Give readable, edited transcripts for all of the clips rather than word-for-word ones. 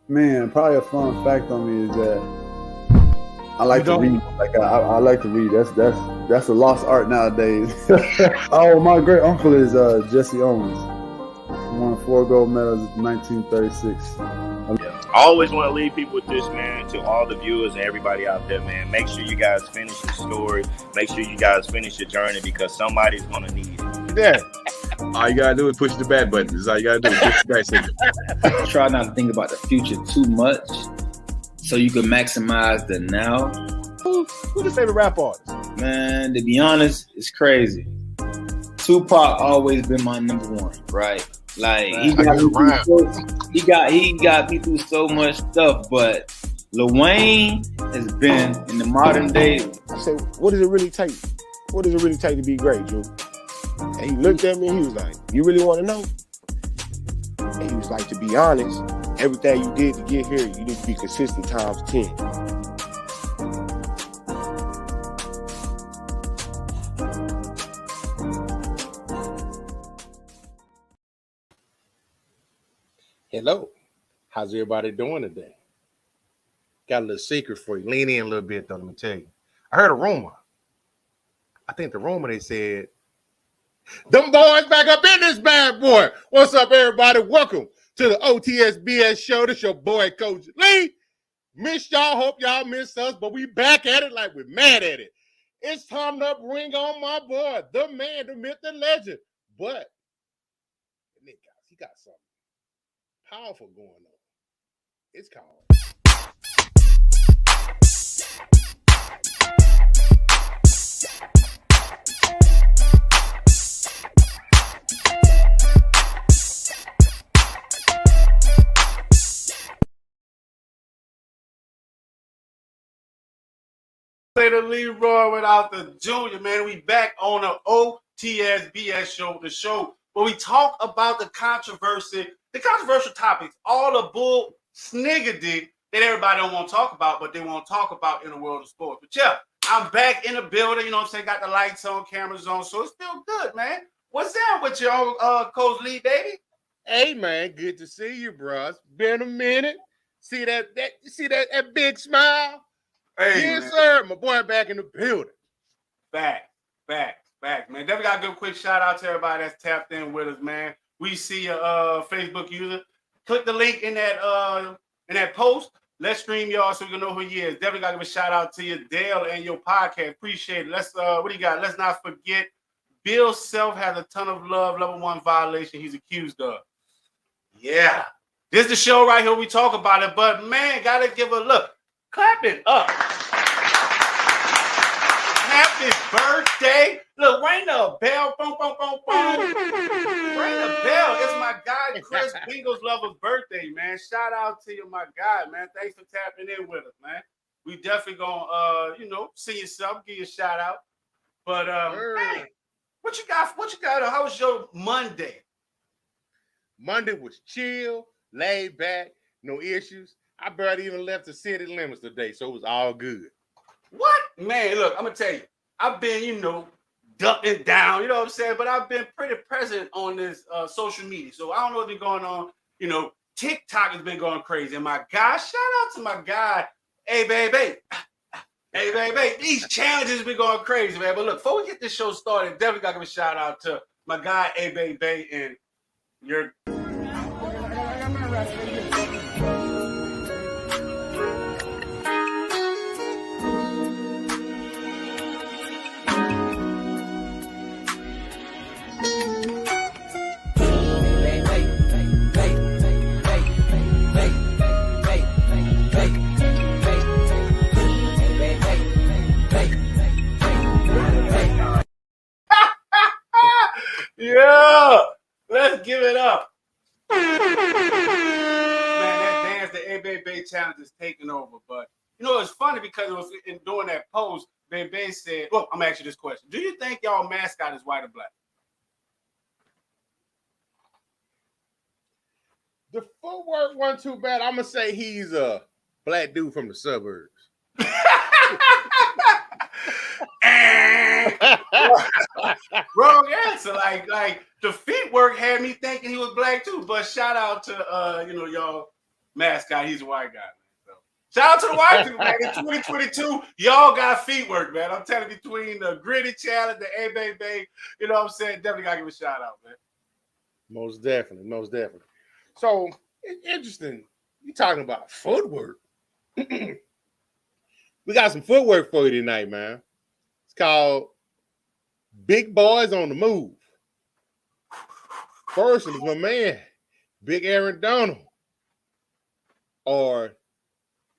Man, probably a fun fact on me is that I like to read. Like I like to read. That's a lost art nowadays. Oh, my great uncle is Jesse Owens. He won 4 gold medals in 1936. I always want to leave people with this, man, to all the viewers and everybody out there, man. Make sure you guys finish your story. Make sure you guys finish your journey because somebody's going to need it. Yeah. All you got to do is push the bad button. That's all you got to do. Push the back signal. Try not to think about the future too much so you can maximize the now. Who's your favorite rap artist? Man, to be honest, it's crazy. Tupac always been my number one, right? Like he got me through so much stuff, but Lil Wayne has been in the modern day. I said, what does it really take? What does it really take to be great, Drew? And he looked at me and he was like, you really want to know? And he was like, to be honest, everything you did to get here, you need to be consistent times 10. Hello. How's everybody doing today? Got a little secret for you. Lean in a little bit, though, let me tell you. I heard a rumor. I think the rumor, they said, them boys back up in this bad boy. What's up, everybody? Welcome to the O.T.S.B.S Show. This your boy, Coach Lee. Miss y'all. Hope y'all miss us, but we back at it like we're mad at it. It's time to bring on my boy, the man, the myth, the legend. But, he got something powerful going on. It's called the Leroy without the Junior, man. We back on the O.T.S.B.S Show, the show where we talk about the controversial topics, all the bull sniggity that everybody don't want to talk about, but they want to talk about in the world of sports. But yeah, I'm back in the building, you know what I'm saying? Got the lights on, cameras on, so it's still good, man. What's down with you, Coach Lee, baby? Hey, man, good to see you, bro. It's been a minute. See that big smile? Hey, yes, man. Sir. My boy back in the building. Back, man. Definitely got to give a quick shout out to everybody that's tapped in with us, man. We see your Facebook user. Click the link in that post. Let's stream y'all so we can know who he is. Definitely got to give a shout out to you, Dale, and your podcast. Appreciate it. Let's what do you got? Let's not forget, Bill Self has a ton of love, level 1 violation he's accused of. Yeah. This is the show right here. We talk about it, but man, gotta give a look. Clap it up. Happy birthday. Look, ring the bell. Boom, boom, boom, boom. Ring the bell. It's my guy, Chris Bingle's lover's birthday, man. Shout out to you, my guy, man. Thanks for tapping in with us, man. We definitely gonna see yourself, give you a shout out. But man, what you got? How was your Monday? Monday was chill, laid back, no issues. I barely even left the city limits today, so it was all good. What? Man, look, I'm going to tell you. I've been, ducking down, you know what I'm saying? But I've been pretty present on this social media. So I don't know what's been going on. TikTok has been going crazy. And my guy, shout out to my guy, hey, baby. Hey, baby. These challenges been going crazy, man. But look, before we get this show started, definitely got to give a shout out to my guy, hey, baby, and your... Yeah, let's give it up. Man, that dance, the A-Bay challenge is taking over. But, it's funny because it was during that post, Bay said, well, I'm going to ask you this question. Do you think y'all mascot is white or black? The footwork wasn't too bad. I'm going to say he's a black dude from the suburbs. Wrong answer. Like the feet work had me thinking he was black too. But shout out to y'all mascot. He's a white guy. So shout out to the white people, man. In 2022, y'all got feet work, man. I'm telling you, between the gritty challenge, the A-Bay, you know what I'm saying? Definitely got to give a shout out, man. Most definitely. So it's interesting. You talking about footwork. We got some footwork for you tonight, man. It's called Big Boys on the Move. First is my man, Big Aaron Donald, or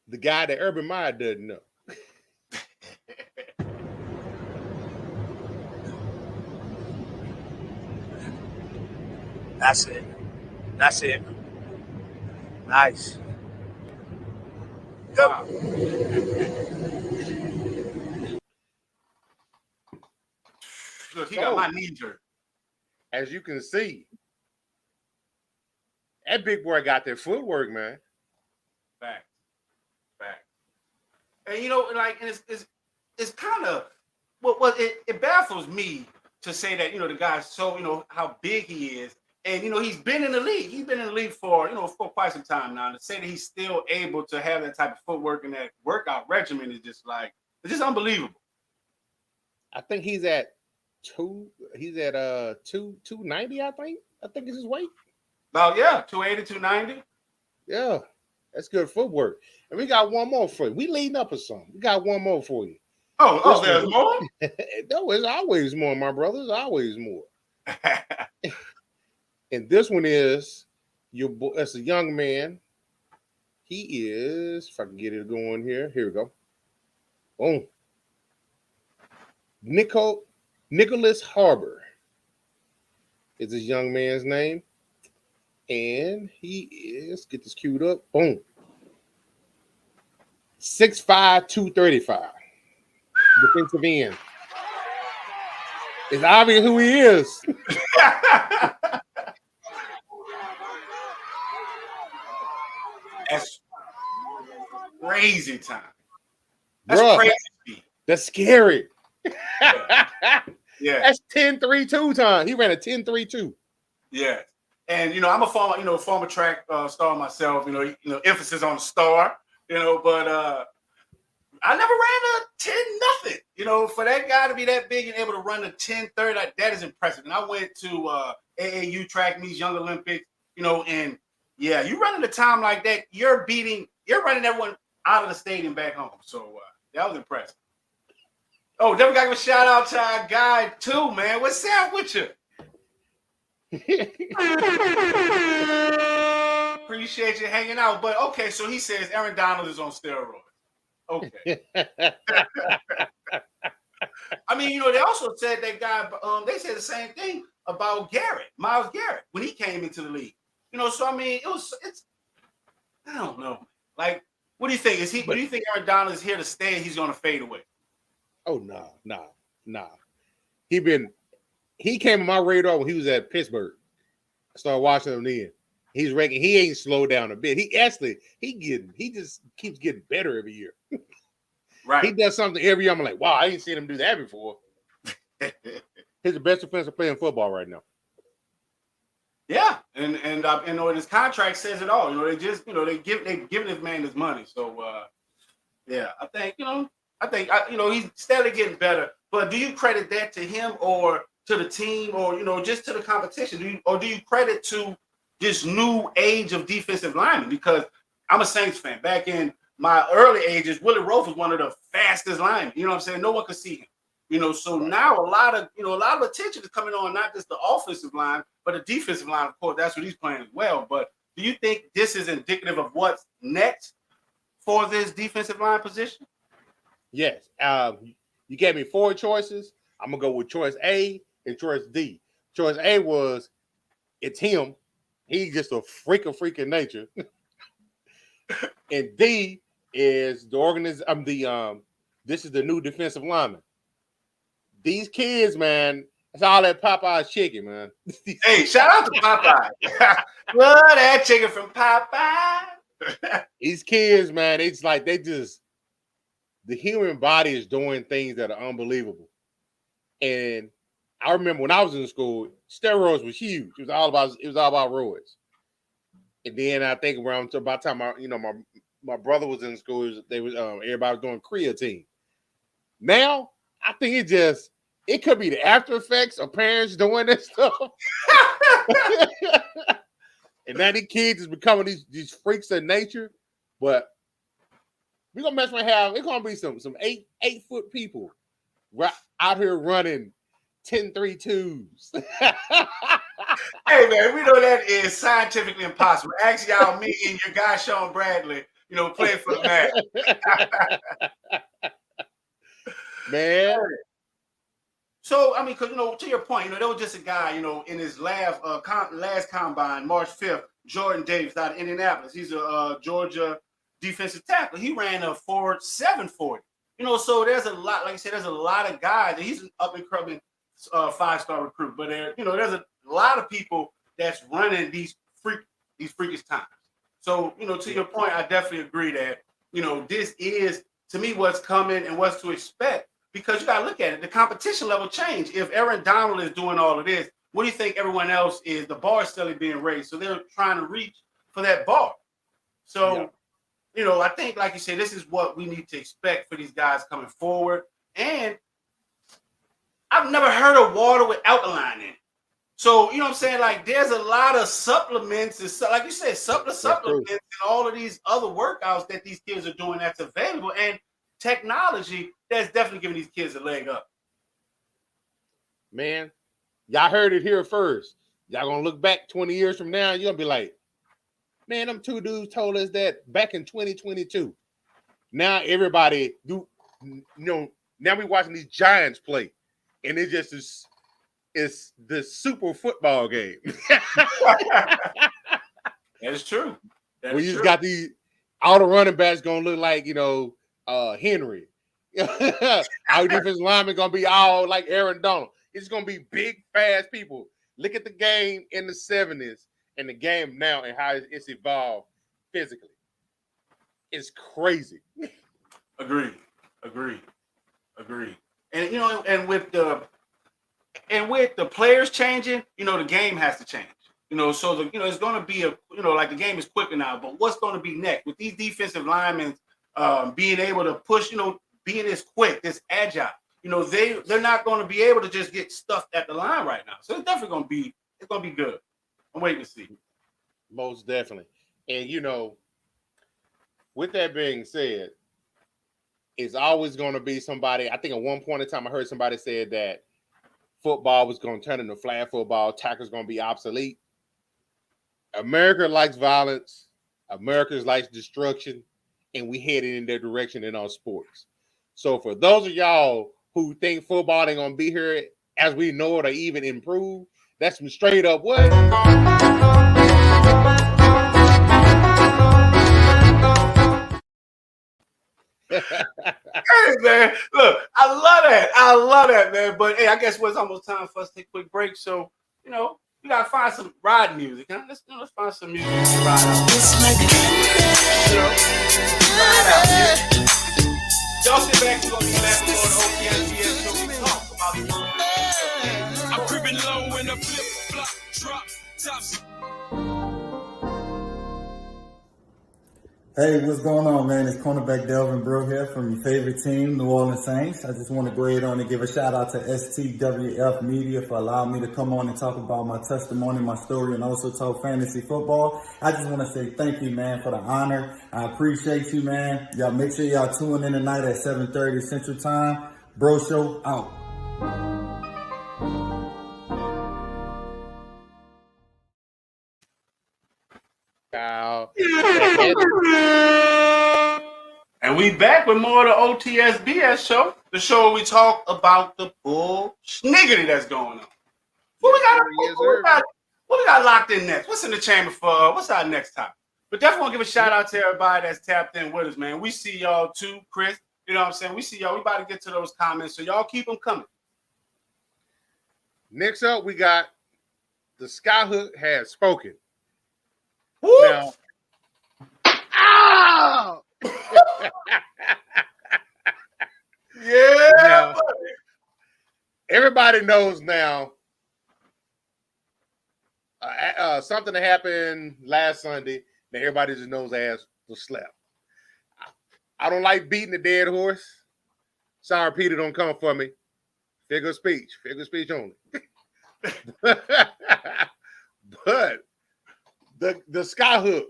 the guy that Urban Meyer doesn't know. That's it. Nice. Wow. Look, he got my knees hurt. As you can see, that big boy got that footwork, man. Fact. And you know, like, and it's kind of it baffles me to say that, you know, the guy's so, you know, how big he is, and you know, he's been in the league. He's been in the league for, you know, for quite some time now. To say that he's still able to have that type of footwork and that workout regimen is just like, it's just unbelievable. I think he's at 290, I think is his weight. About 280, 290. Yeah, that's good footwork. And we got one more for you. We leading up or something. We got one more for you. Oh, there's more? No, it's always more, my brother. It's always more. And this one is your boy. That's a young man. He is, if I can get it going here. Here we go. Boom. Nyckoles Harbor is this young man's name. And he is, get this queued up. Boom. 6'5", 235. Defensive end. It's obvious who he is. That's crazy time. That's crazy. That's scary. Yeah. That's 10.32 time. He ran a 10.32. Yeah. And you know, I'm a former track star myself, you know, emphasis on the star, you know, but I never ran a 10-0. You know, for that guy to be that big and able to run a 10.30, that is impressive. And I went to AAU track meets, Young Olympics, you know, and yeah, you running a time like that, you're running everyone out of the stadium back home. So that was impressive. Oh, then we got to give a shout out to our guy too, man. What's up with you? Appreciate you hanging out. But okay, so he says Aaron Donald is on steroids. Okay. I mean, you know, they also said that guy, they said the same thing about Miles Garrett, when he came into the league. You know, so I mean, it's I don't know. Like, what do you think? Do you think Aaron Donald is here to stay and he's gonna fade away? Oh, no. He came on my radar when he was at Pittsburgh. I started watching him then. He's ranking. He ain't slowed down a bit. He just keeps getting better every year. Right. He does something every year. I'm like, wow, I ain't seen him do that before. He's the best defensive player in football right now. Yeah, and you know, his contract says it all. You know, they giving this man his money. So yeah, I think he's steadily getting better. But do you credit that to him or to the team or, you know, just to the competition? Do you credit to this new age of defensive linemen? Because I'm a Saints fan. Back in my early ages, Willie Roaf was one of the fastest linemen. You know what I'm saying? No one could see him. You know, so now a lot of attention is coming on not just the offensive line, but the defensive line. Of course, that's what he's playing as well. But do you think this is indicative of what's next for this defensive line position? Yes. You gave me 4 choices. I'm gonna go with choice A and choice D. Choice A was it's him. He's just a freak of nature. And D is the this is the new defensive lineman. These kids, man, it's all that Popeye's chicken, man. Hey, shout out to Popeye. Love that chicken from Popeye. These kids, man, it's like the human body is doing things that are unbelievable. And I remember when I was in school, steroids was huge. It was all about roids. And then I think around about the time my brother was in school, they was everybody was doing creatine. Now I think it could be the after effects of parents doing this stuff. And now these kids is becoming these freaks of nature. But we're gonna mess around. It's gonna be some 8-foot people right out here running 10-3-2s. Hey man, we know that is scientifically impossible. Ask y'all, me and your guy Sean Bradley, playing for the man. Man. So I mean, because to your point, there was just a guy, in his last combine, March 5th, Jordan Davis out of Indianapolis. He's a Georgia defensive tackle. He ran a 4.740. So there's a lot, like you said, there's a lot of guys. He's an up and coming 5-star recruit, but there's a lot of people that's running these freakish times. So to your point, I definitely agree that this is, to me, what's coming and what's to expect, because you got to look at it. The competition level changed. If Aaron Donald is doing all of this, what do you think everyone else is? The bar is still being raised, so they're trying to reach for that bar. So I think, like you said, this is what we need to expect for these guys coming forward. And I've never heard of water with alkaline in it. So, what I'm saying? Like, there's a lot of supplements and like you said, supplements and all of these other workouts that these kids are doing that's available, and technology that's definitely giving these kids a leg up. Man, y'all heard it here first. Y'all gonna look back 20 years from now, you're gonna be like, man, them two dudes told us that back in 2022. Now everybody now we watching these Giants play, and it just is. It's the super football game. That is true. We just got all the running backs gonna look like Henry. Our defensive linemen gonna be all like Aaron Donald. It's gonna be big, fast people. Look at the game in the 70s and the game now and how it's evolved physically. It's crazy. Agreed. And and with the players changing, the game has to change. So it's going to be like the game is quicker now. But what's going to be next with these defensive linemen being able to push? Being this quick, this agile. They're not going to be able to just get stuffed at the line right now. So it's definitely going to be good. I'm waiting to see. Most definitely. And with that being said, it's always going to be somebody. I think at one point in time, I heard somebody said that football was going to turn into flag football. Tackle's going to be obsolete. America likes violence. America likes destruction. And we headed in that direction in our sports. So for those of y'all who think football ain't going to be here as we know it or even improve, that's some straight up what? Hey man, look, I love that, man. But hey, I guess it's almost time for us to take a quick break. So, we gotta find some ride music. Huh? Let's find some music to ride out. Y'all sit back, we're gonna be back with more O.T.S.B.S Show. We talk about the world. I'm creeping low in the flip flop drop tops. Hey, what's going on, man? It's cornerback Delvin Brew here from your favorite team, New Orleans Saints. I just want to go ahead on and give a shout out to SKYHOOK Media for allowing me to come on and talk about my testimony, my story, and also talk fantasy football. I just want to say thank you, man, for the honor. I appreciate you, man. Y'all make sure y'all tune in tonight at 7:30 Central Time. Bro Show out. And we back with more of the O.T.S.B.S Show, the show where we talk about the bull sniggity that's going on. What we got locked in next? What's in the chamber for? What's our next topic? But definitely want to give a shout out to everybody that's tapped in with us, man. We see y'all too, Chris. You know what I'm saying? We see y'all. We about to get to those comments, so y'all keep them coming. Next up, we got the SKYHOOK has spoken. Woo! Now, ow! Yeah. Now, everybody knows now something that happened last Sunday that everybody just knows as the slap. I don't like beating the dead horse. Sorry, Peter, don't come for me. Figure of speech only. But the SKYHOOK,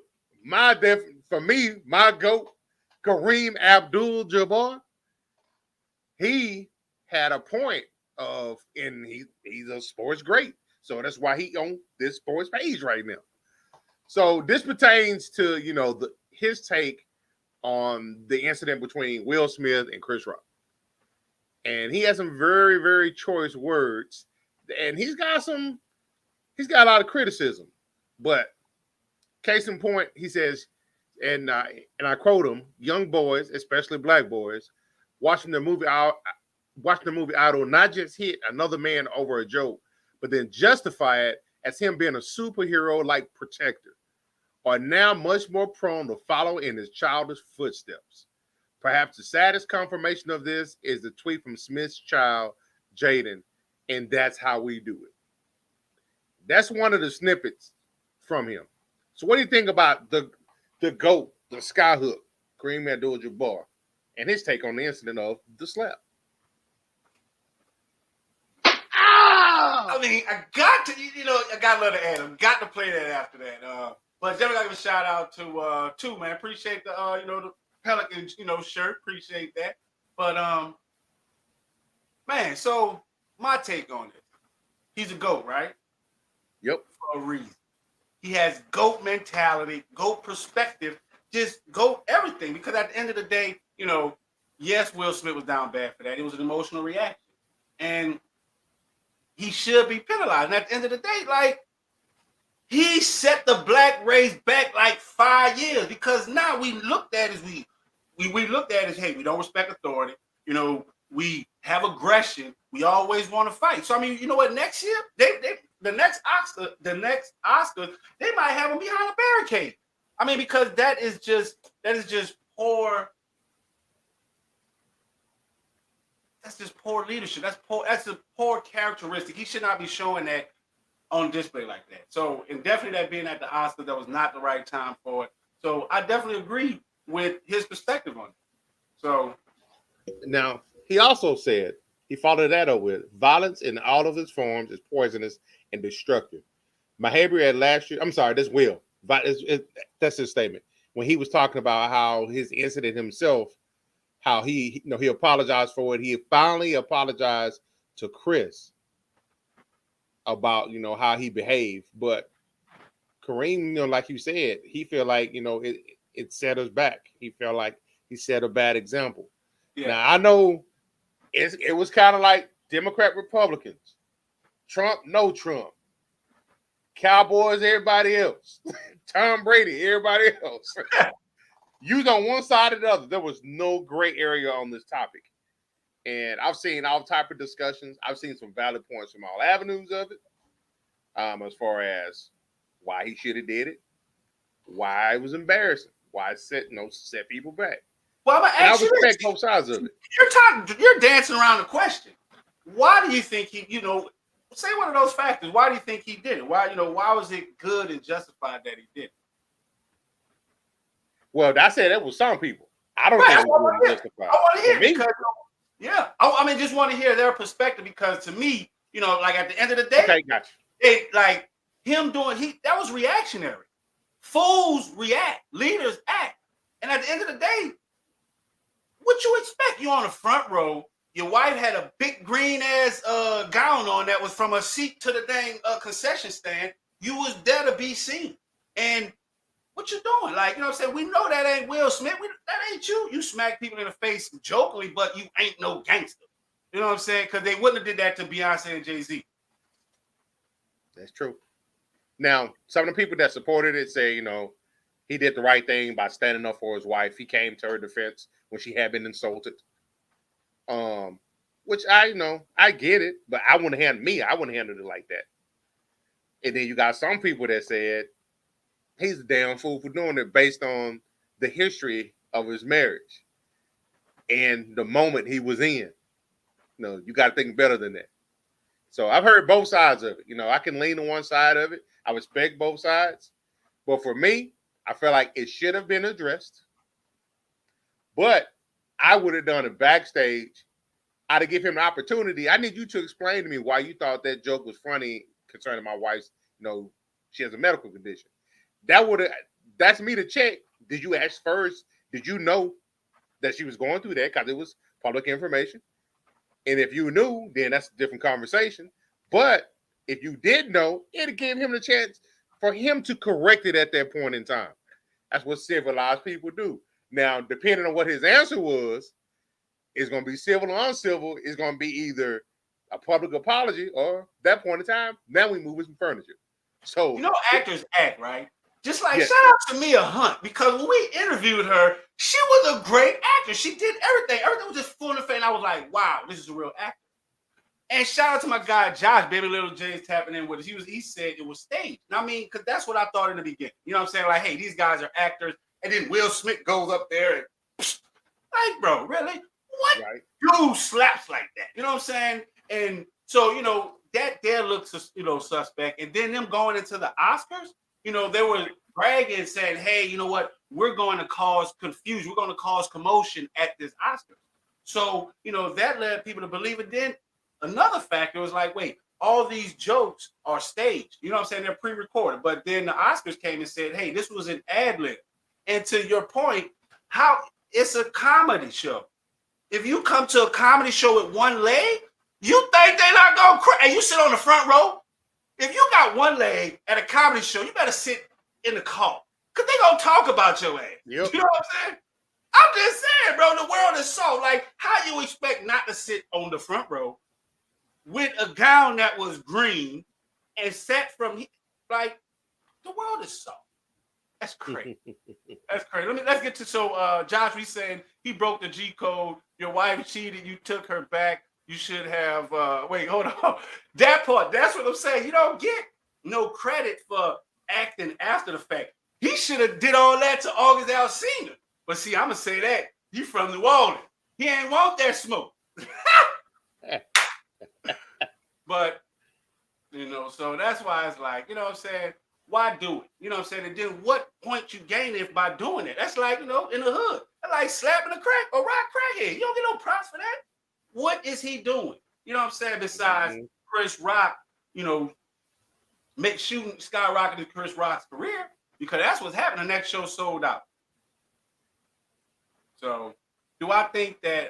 for me, my GOAT, Kareem Abdul-Jabbar, he had a point of, and he's a sports great. So that's why he on this sports page right now. So this pertains to, his take on the incident between Will Smith and Chris Rock. And he has some very, very choice words. And he's got a lot of criticism. But case in point, he says, and I quote him, young boys, especially black boys, watching the movie Idol not just hit another man over a joke, but then justify it as him being a superhero-like protector, are now much more prone to follow in his childish footsteps. Perhaps the saddest confirmation of this is the tweet from Smith's child, Jaden, and that's how we do it. That's one of the snippets from him. So what do you think about the GOAT, the SKYHOOK, Kareem Abdul-Jabbar, and his take on the incident of the slap? I mean, I got to love the Adam. Got to play that after that. But definitely got to give a shout out to too, man. Appreciate the the Pelicans, shirt. Appreciate that. But man, so my take on it. He's a GOAT, right? Yep. For a reason. He has GOAT mentality, GOAT perspective, just GOAT everything. Because at the end of the day, yes, Will Smith was down bad for that. It was an emotional reaction. And he should be penalized. And at the end of the day, like, he set the black race back like 5 years, because now we looked at as hey, we don't respect authority. We have aggression. We always want to fight. So I mean, you know what? Next year, the next Oscar, they might have him behind a barricade. I mean, because that is just poor. That's just poor leadership. That's a poor characteristic. He should not be showing that on display like that. So, and definitely that being at the Oscars, that was not the right time for it. So I definitely agree with his perspective on it. So now he also said, he followed that up with, violence in all of its forms is poisonous and destructive. Behavior at last year, I'm sorry, that's Will. That's his statement. When he was talking about how his incident himself, how he apologized for it. He finally apologized to Chris about, how he behaved. But Kareem, like you said, he felt like, it set us back. He felt like he set a bad example. Yeah. Now, I know it was kind of like Democrat, Republicans, Trump, no Trump, Cowboys, everybody else, Tom Brady, everybody else. You was on one side or the other. There was no gray area on this topic. And I've seen all type of discussions. I've seen some valid points from all avenues of it. As far as why he should have did it, why it was embarrassing, why it set people back. Well, I respect both sides of it. You're dancing around the question. Why do you think he, say one of those factors? Why do you think he did it? Why was it good and justified that he did it? Well, I said that was some people. I don't think it was justified. I want to hear because, just want to hear their perspective, because to me, like at the end of the day, okay, gotcha. Like him that was reactionary. Fools react, leaders act, and at the end of the day, what you expect? You on the front row. Your wife had a big green ass gown on that was from a seat to the dang concession stand. You was there to be seen, and what you doing? Like, what I'm saying? We know that ain't Will Smith. That ain't you. You smack people in the face jokingly, but you ain't no gangster. You know what I'm saying? Because they wouldn't have did that to Beyonce and Jay-Z. That's true. Now, some of the people that supported it say, he did the right thing by standing up for his wife. He came to her defense when she had been insulted. Which I get it, but I wouldn't handle it like that. And then you got some people that said, he's a damn fool for doing it based on the history of his marriage and the moment he was in. You got to think better than that. So I've heard both sides of it. I can lean on one side of it. I respect both sides. But for me, I feel like it should have been addressed. But I would have done it backstage. I'd have given him an opportunity. I need you to explain to me why you thought that joke was funny concerning my wife's, she has a medical condition. That's me to check. Did you ask first? Did you know that she was going through that? Because it was public information. And if you knew, then that's a different conversation. But if you did know, it'd give him the chance for him to correct it at that point in time. That's what civilized people do. Now, depending on what his answer was, it's going to be civil or uncivil. It's going to be either a public apology or, at that point in time, now we move with some furniture. So actors act, right? Just like shout out to Mia Hunt, because when we interviewed her, she was a great actor. She did everything. Everything was just full of fame. I was like, wow, this is a real actor. And shout out to my guy Josh, Baby Little J's tapping in with us. He said it was staged. I mean, because that's what I thought in the beginning. You know what I'm saying? Like, hey, these guys are actors. And then Will Smith goes up there and like, bro, really? What dude slaps like that? You know what I'm saying? And so, that there looks, suspect. And then them going into the Oscars, they were bragging, saying, hey, you know what? We're going to cause confusion. We're going to cause commotion at this Oscar. So, that led people to believe it. Then another factor was like, wait, all these jokes are staged. You know what I'm saying? They're pre-recorded. But then the Oscars came and said, hey, this was an ad lib. And to your point, how it's a comedy show. If you come to a comedy show with one leg, you think they're not going to cry. And you sit on the front row. If you got one leg at a comedy show, you better sit in the car. Because they're going to talk about your ass. Yep. You know what I'm saying? I'm just saying, bro, the world is so, like, how you expect not to sit on the front row with a gown that was green and sat from, like, the world is so. That's crazy. That's crazy. Let's get to, Josh, we saying he broke the G code. Your wife cheated. You took her back. You should have, wait, hold on. That part, that's what I'm saying. You don't get no credit for acting after the fact. He should have did all that to August Alsina. But see, I'm going to say that. You from New Orleans. He ain't want that smoke. But, so that's why it's like, you know what I'm saying? Why do it? You know what I'm saying? And then what point you gain if by doing it? That's like, in the hood. That's like slapping a crack or rock crackhead. You don't get no props for that. What is he doing? You know what I'm saying? Besides Chris Rock, skyrocketing Chris Rock's career, because that's what's happening. The next show sold out. So do I think that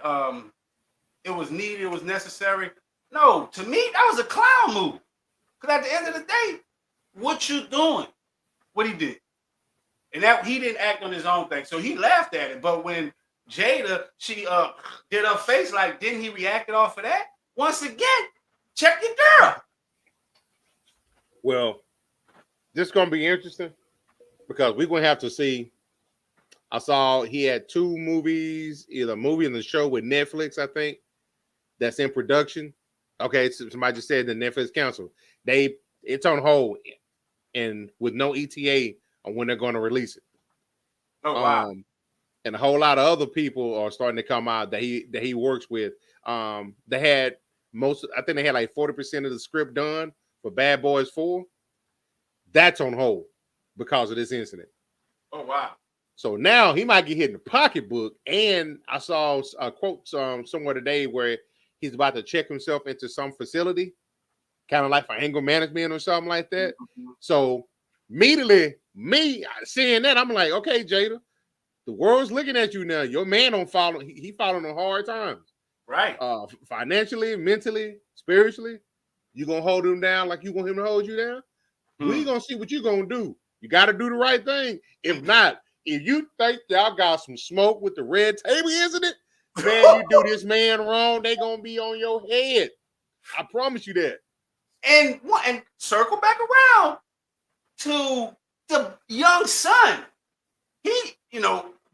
it was needed, it was necessary? No, to me, that was a clown move. Because at the end of the day, what you doing? What he did. And that he didn't act on his own thing. So he laughed at it. But when Jada, she did her face like, didn't he react off of that? Once again, check your girl. Well, this is going to be interesting because we're going to have to see. I saw he had 2 movies, either a movie and the show with Netflix, I think, that's in production. Okay, so somebody just said the Netflix canceled. It's on hold and with no ETA on when they're going to release it. Oh, wow. And a whole lot of other people are starting to come out that he works with. They had I think they had like 40% of the script done for Bad Boys 4. That's on hold because of this incident. Oh, wow. So now he might get hit in the pocketbook. And I saw a quote somewhere today where he's about to check himself into some facility, kind of like for anger management or something like that. Mm-hmm. So immediately, me seeing that, I'm like, okay, Jada, the world's looking at you now. Your man don't follow. He following the hard times. Right. Financially, mentally, spiritually. You going to hold him down like you want him to hold you down? Mm-hmm. We going to see what you going to do. You got to do the right thing. If not, if you think y'all got some smoke with the red table incident, man, you do this man wrong, they going to be on your head. I promise you that. And circle back around to the young son. He,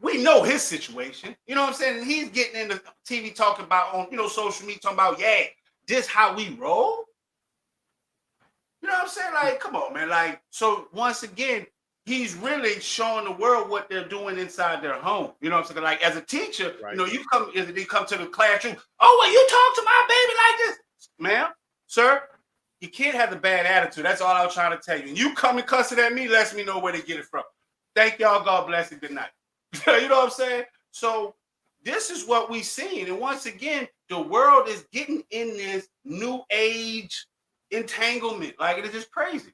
we know his situation. You know what I'm saying? And he's getting into TV talking about on, social media talking about, yeah, this how we roll. You know what I'm saying? Like, come on, man. Like, so once again, he's really showing the world what they're doing inside their home. You know what I'm saying? Like, as a teacher, right. They come to the classroom. Oh, well, you talk to my baby like this, ma'am, sir. you can't have the bad attitude. That's all I was trying to tell you. And you coming cussing at me lets me know where to get it from. Thank y'all. God bless and good night. You know what I'm saying? So this is what we seen. And once again, the world is getting in this new age entanglement. Like, it is just crazy.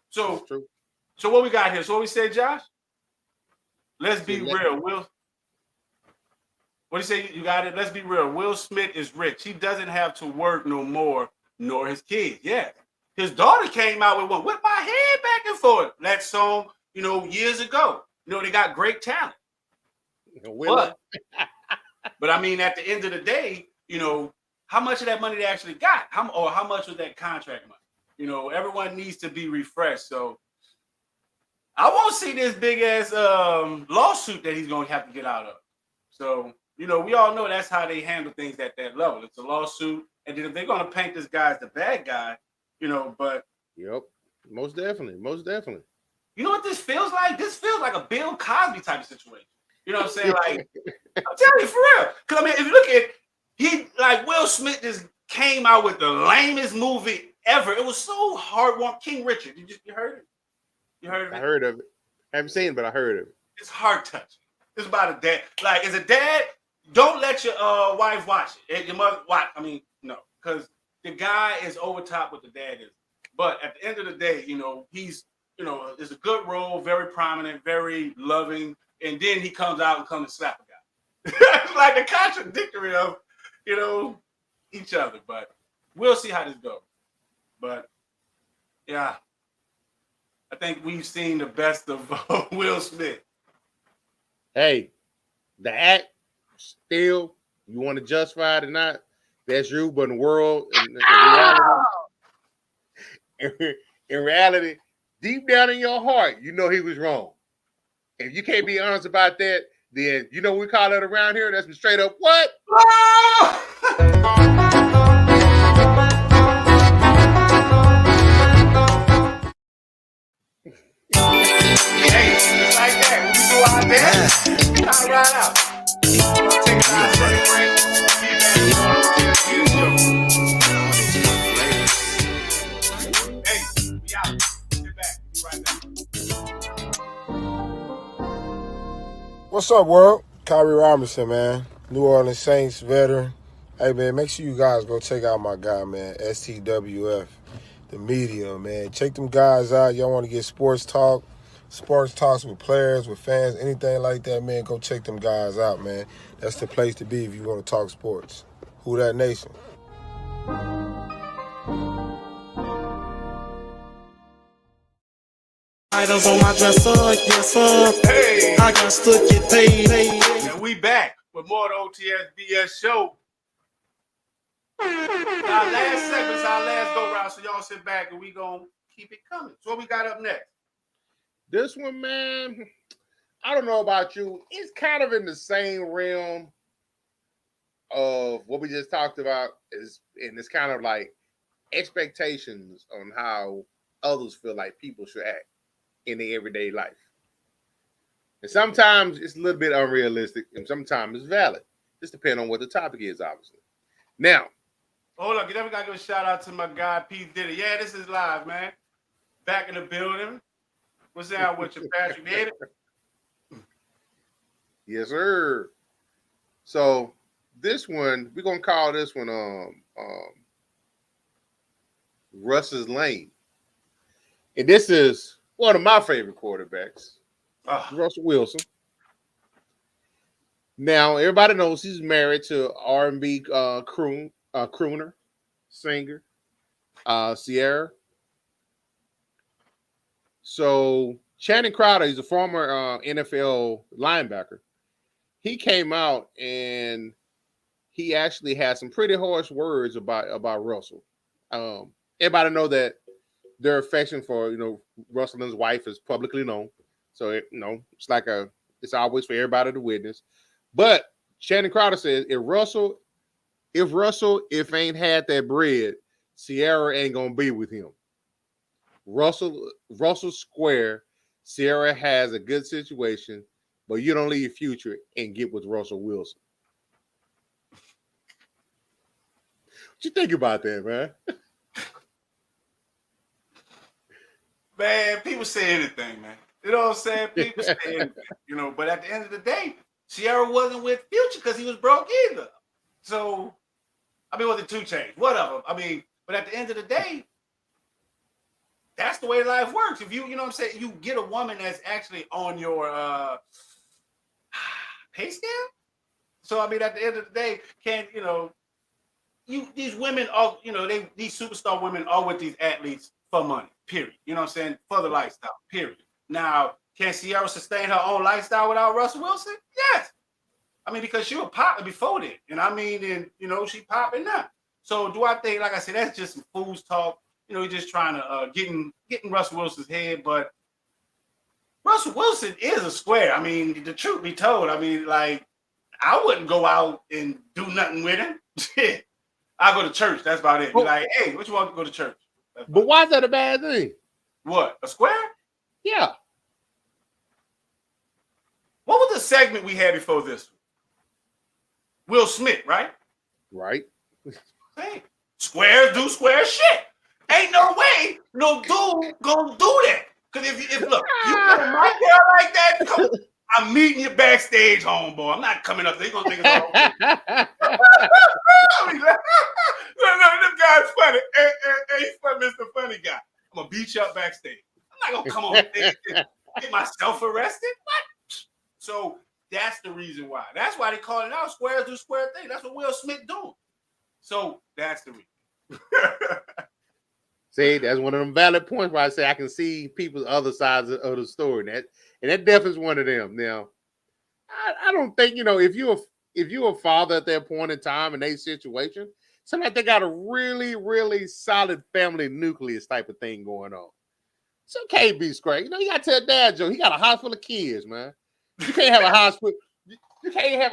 So what we got here? So what we say, Josh? Let's be real. What do you say? You got it? Let's be real. Will Smith is rich. He doesn't have to work no more, nor his kids. Yeah. His daughter came out with one, with my head back and forth. That song, years ago. They got great talent. But I mean, at the end of the day, how much of that money they actually got? How much was that contract money? Everyone needs to be refreshed. So I won't see this big ass lawsuit that he's going to have to get out of. So, we all know that's how they handle things at that level. It's a lawsuit. And then if they're going to paint this guy as the bad guy, but. Yep. Most definitely. You know what this feels like? This feels like a Bill Cosby type of situation. You know what I'm saying? Like, I'm telling you for real. Because, I mean, if you look at Will Smith just came out with the lamest movie ever. It was so heartwarming. King Richard. You heard it? You heard of it? I heard of it. I haven't seen it, but I heard of it. It's heart touching. It's about a dad. Like, as a dad, don't let your wife watch it. Your mother watch. I mean, no. Because the guy is over top what the dad is. But at the end of the day, he's, it's a good role, very prominent, very loving. And then he comes out and comes and slap a guy. It's like the contradictory of, each other. But we'll see how this goes. But, yeah, I think we've seen the best of Will Smith. Hey, the act, still, you want to justify it or not, that's you. But in the world, in reality, deep down in your heart, you know he was wrong. If you can't be honest about that, then we call it around here. That's straight up what? Hey, just like that. When we go out there, I'll ride out. Take it out of the break. Hey, we out. Sit back. Be right back. What's up, world? Kyrie Robinson, man. New Orleans Saints veteran. Hey, man, make sure you guys go check out my guy, man, STWF, the media, man. Check them guys out. Y'all want to get sports talks with players, with fans, anything like that, man, go check them guys out, man. That's the place to be if you want to talk sports. Who that nation? Items on my dresser, yes sir. Hey, I got to get paid. And we back with more of the O.T.S.B.S Show. Our last segment's our last go round, so y'all sit back and we gonna keep it coming. So what we got up next? This one, man, I don't know about you. It's kind of in the same realm of what we just talked about, and it's kind of like expectations on how others feel like people should act in their everyday life. And sometimes it's a little bit unrealistic, and sometimes it's valid. Just depending on what the topic is, obviously. Now, hold up, you never gotta give a shout out to my guy P. Diddy. Yeah, this is live, man. Back in the building. What's down with you, Patrick? Did it? Yes, sir. So this one, we're gonna call this one Russ's Lane. And this is one of my favorite quarterbacks, Russell Wilson. Now, everybody knows he's married to R&B crooner, singer, Sierra. So Channing Crowder, he's a former NFL linebacker. He came out and he actually had some pretty harsh words about Russell. Everybody know that their affection for Russell and his wife is publicly known, so it's always for everybody to witness. But Channing Crowder says if Russell ain't had that bread, Sierra ain't gonna be with him. Russell square. Sierra has a good situation, but you don't leave Future and get with Russell Wilson. What you think about that, man? Man, people say anything, man. You know what I'm saying? People say anything, you know. But at the end of the day, Sierra wasn't with Future because he was broke either. So, I mean, was it 2 Chainz? Whatever. I mean, but at the end of the day, that's the way life works. If you know what I'm saying, you get a woman that's actually on your pay scale. So, I mean, at the end of the day, these women are, these superstar women are with these athletes for money, period. You know what I'm saying? For the lifestyle, period. Now, can Sierra sustain her own lifestyle without Russell Wilson? Yes. I mean, because she was popping before that. She popping now. So do I think, like I said, that's just some fool's talk. You're just trying to getting Russell Wilson's head. But Russell Wilson is a square. I mean, the truth be told, I mean, like, I wouldn't go out and do nothing with him. Shit. I go to church. That's about it. Be like, hey, what you want to go to church? But why is that a bad thing? What? A square? Yeah. What was the segment we had before this one? Will Smith, right? Right. Hey, squares do square shit. Ain't no way no dude gonna do that. Because if look, you go to my girl like that, I'm meeting you backstage, homeboy. I'm not coming up there. You're gonna think it's all this guy's funny. Hey, he's funny, Mr. Funny Guy. I'm gonna beat you up backstage. I'm not gonna come on stage and get myself arrested. What? So that's the reason why. That's why they call it out. Squares do square thing. That's what Will Smith doing. So that's the reason. See, that's one of them valid points where I say I can see people's other sides of the story. And that definitely is one of them. Now, I don't think, if you're a father at that point in time in a situation, sometimes they got a really, really solid family nucleus type of thing going on. So can't be straight. You got to tell Dad Joe, he got a house full of kids, man. You can't have a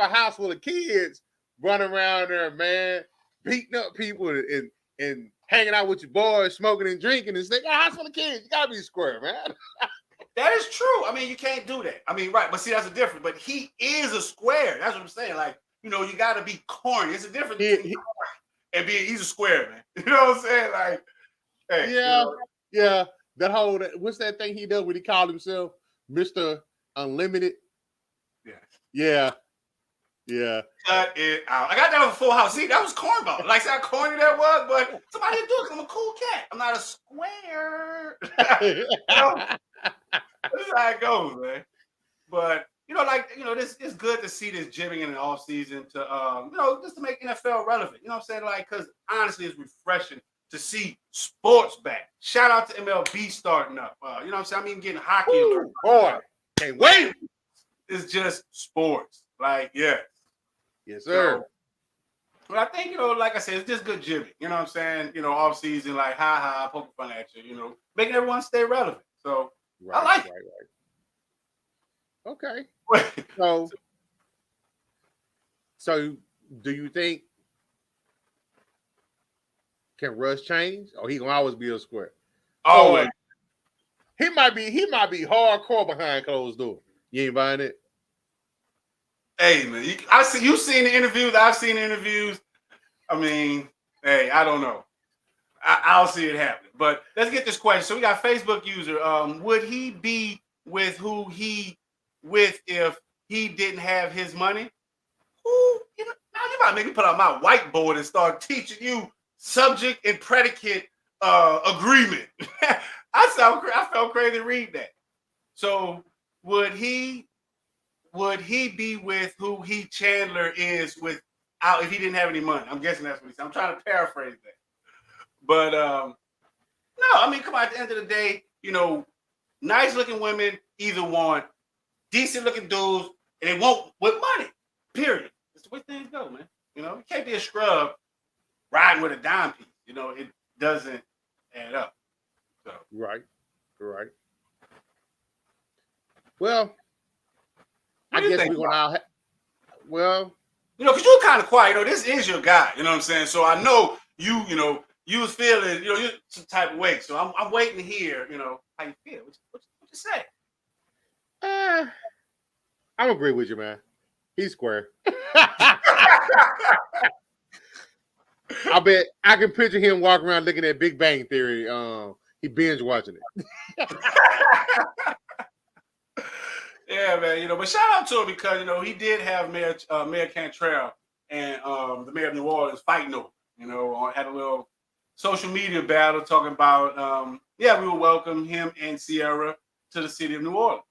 house full of kids running around there, man, beating up people and hanging out with your boys, smoking and drinking and stuff. House full of kids. You gotta be square, man. That is true. I mean, you can't do that. I mean, right, but see, that's a difference. But he is a square. That's what I'm saying. Like, you gotta be corny. It's a difference between corny and he's a square, man. You know what I'm saying? Like, hey. Yeah. That whole, what's that thing he does when he called himself Mr. Unlimited? Yeah. Cut it out. I got that on Full House. See, that was cornball. Like, see how corny that was? But somebody do it because I'm a cool cat. I'm not a square. This is how it goes, man. But, this is good to see this gymming in the off season to, just to make NFL relevant. You know what I'm saying? Like, because honestly, it's refreshing to see sports back. Shout out to MLB starting up. You know what I'm saying? I'm even getting hockey. Ooh, boy, can't wait. It's just sports. Like, yes. Yes, sir. But I think, like I said, it's just good gymming. You know what I'm saying? Off season, like, poking fun at you, making everyone stay relevant. So, I like it. Okay. So do you think can Russ change, or he gonna always be a square? Always. He might be hardcore behind closed doors. You ain't buying it? Hey man, you've seen the interviews. I've seen the interviews. I mean, hey, I don't know. I'll see it happen. But let's get this question. So we got Facebook user. Would he be with who he with if he didn't have his money? Now you might make me put out my whiteboard and start teaching you subject and predicate agreement. I felt crazy to read that. So would he be with who Chandler is without if he didn't have any money? I'm guessing that's what he said. I'm trying to paraphrase that. But no, I mean, come on, at the end of the day, nice looking women either want decent looking dudes and they want with money. Period. That's the way things go, man. You can't be a scrub riding with a dime piece. It doesn't add up. So right. Well, I guess we're gonna because you're kind of quiet. This is your guy. You know what I'm saying? So I know you was feeling, you're some type of way. So I'm waiting to hear, how you feel. What you say? I'm agree with you, man. He's square. I bet I can picture him walking around looking at Big Bang Theory He binge watching it. Yeah, man. But shout out to him because he did have Mayor Cantrell and the mayor of New Orleans fighting over. Had a little social media battle talking about we will welcome him and Sierra to the city of New Orleans.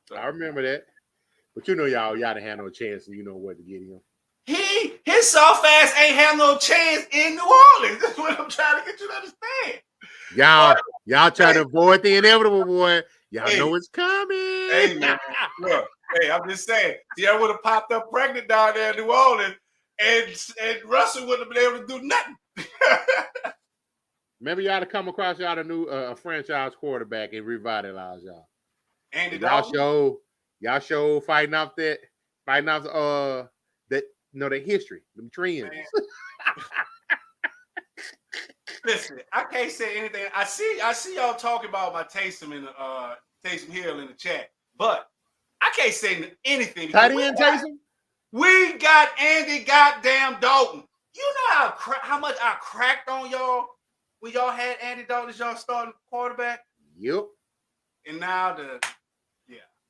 So, I remember that. But y'all didn't have no chance, and you know where to get him. His soft ass ain't have no chance in New Orleans. That's what I'm trying to get you to understand. Y'all trying to avoid the inevitable, boy. Y'all know it's coming. Hey, man. Look, I'm just saying. Sierra would have popped up pregnant down there in New Orleans, and Russell wouldn't have been able to do nothing. Maybe y'all to come across y'all a new franchise quarterback and revitalize y'all. Andy Y'all show fighting off the history, them trends. Listen, I can't say anything. I see y'all talking about my Taysom in Taysom Hill in the chat, but I can't say anything. Tight end Taysom? We got Andy goddamn Dalton. You know how much I cracked on y'all when y'all had Andy Dalton as y'all starting quarterback? Yep. And now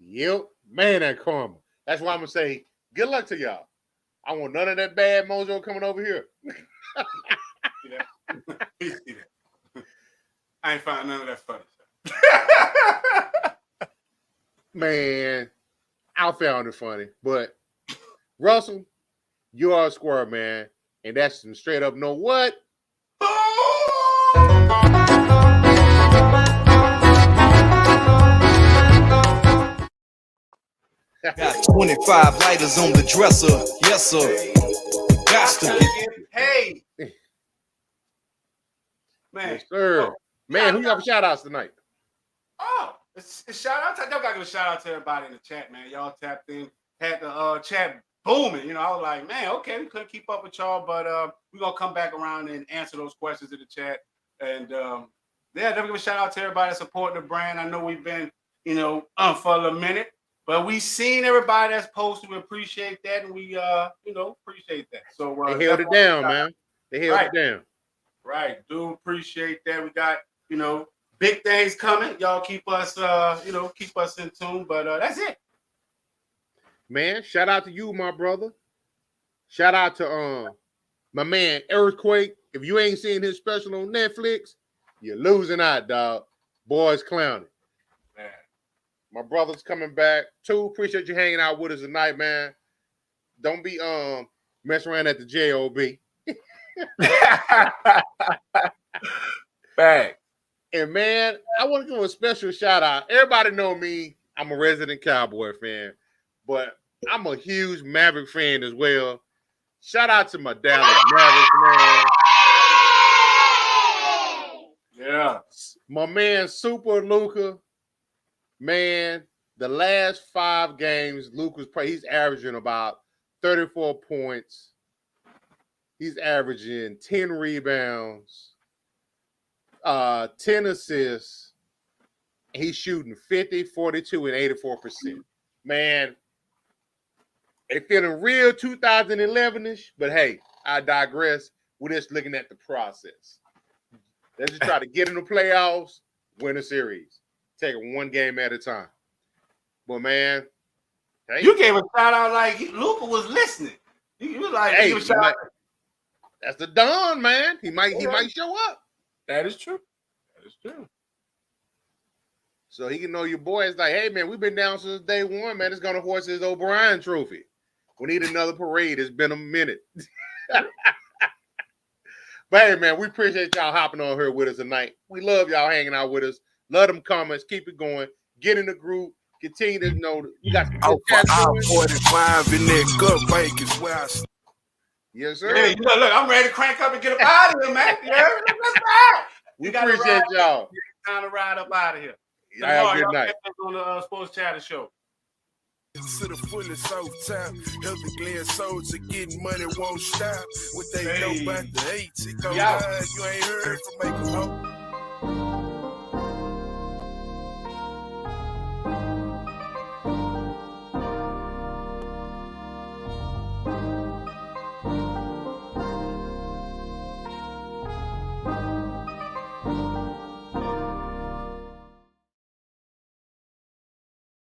Yep. Man, that karma. That's why I'm going to say, good luck to y'all. I want none of that bad mojo coming over here. See that. I ain't find none of that funny stuff. Man, I found it funny. But, Russell, you are a square, man. And that's some straight up know what? Got 25 lighters on the dresser. Yes, sir. Got to get paid. Man. Yes, sir. Man, who got for shout outs tonight? Oh, it's shout out. I don't gotta give a shout out to everybody in the chat, man. Y'all tapped in, had the chat booming. I was like, man, okay, we couldn't keep up with y'all, but we're gonna come back around and answer those questions in the chat. And definitely give a shout out to everybody supporting the brand. I know we've been, for a minute. But we seen everybody that's posted. We appreciate that, and we appreciate that. So they held it down, man. They held it down. Right. Do appreciate that. We got, big things coming. Y'all keep us keep us in tune. But that's it. Man, shout out to you, my brother. Shout out to my man Earthquake. If you ain't seen his special on Netflix, you're losing out, dog. Boys clowning. My brother's coming back too. Appreciate you hanging out with us tonight, man. Don't be messing around at the JOB. Bang. And man, I want to give a special shout out. Everybody know me. I'm a resident Cowboy fan, but I'm a huge Maverick fan as well. Shout out to my Dallas Mavericks, man. Yeah. My man Super Luka. Man, the last 5 games, Luka's played, he's averaging about 34 points. He's averaging 10 rebounds, 10 assists. He's shooting 50, 42, and 84%. Man, they feeling real 2011-ish, but hey, I digress. We're just looking at the process. Let's just try to get in the playoffs, win a series. Take it one game at a time. But man, hey, you gave a shout out like Luka was listening. You was like, hey, that's the Don, man. He might show up. That is true. That is true. So he can know your boy is like, hey man, we've been down since day one, man. It's gonna hoist his O'Brien trophy. We need another parade. It's been a minute. But hey man, we appreciate y'all hopping on here with us tonight. We love y'all hanging out with us. Love them comments. Keep it going. Get in the group. Continue to know that you got some good 45 in that gut bank is where I stay. Yes, sir. Hey, look, I'm ready to crank up and get up out of here, man. Let's ride. We appreciate y'all. Time to ride up out of here. Y'all have a good night. On the Sports Chatter Show. To the fullest South Town, healthy Glen soldier getting money won't stop. What they know about the 8, it go high. You ain't heard from Michael.